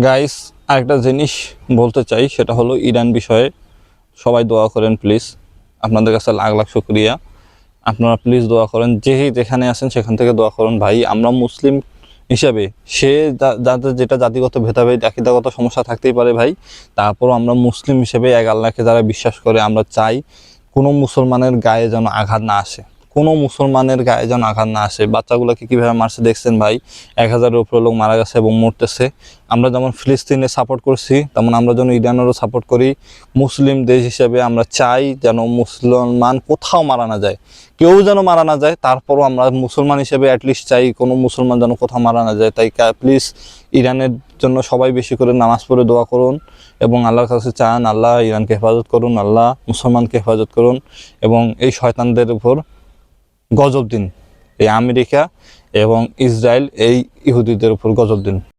Guys, আরেকটা জিনিস বলতে চাই, সেটা হলো ইরান বিষয়ে সবাই দোয়া করেন প্লিজ। আপনাদের কাছে লাখ লাখ শুকরিয়া। আপনারা প্লিজ দোয়া করেন, যেখানে আছেন সেখান থেকে দোয়া করুন। ভাই, আমরা মুসলিম হিসাবে সে যাদের যেটা জাতিগত ভেদাভেদ আকিদাগত সমস্যা থাকতেই পারে ভাই, তারপরও আমরা মুসলিম হিসেবে এক আল্লাহকে যারা বিশ্বাস করে, আমরা চাই কোনো মুসলমানের গায়ে যেন আঘাত না আসে, কোনো মুসলমানের গায়ে যেন আঘাত না আসে। বাচ্চাগুলোকে কীভাবে মারছে দেখছেন ভাই, 1000-এর উপরে লোক মারা গেছে এবং মরতেছে। আমরা যেমন ফিলিস্তিনে সাপোর্ট করছি, তেমন আমরা যেন ইরানেরও সাপোর্ট করি। মুসলিম দেশ হিসেবে আমরা চাই যেন মুসলমান কোথাও মারা না যায়, কেউ যেন মারা না যায়। তারপরও আমরা মুসলমান হিসেবে অ্যাটলিস্ট চাই কোনো মুসলমান যেন কোথাও মারা না যায়। তাই প্লিজ ইরানের জন্য সবাই বেশি করে নামাজ পড়ে দোয়া করুন এবং আল্লাহর কাছে চান আল্লাহ ইরানকে হেফাজত করুন, আল্লাহ মুসলমানকে হেফাজত করুন এবং এই শয়তানদের উপর গজব দিন। এই আমেরিকা এবং ইসরায়েল এই ইহুদিদের উপর গজব দিন।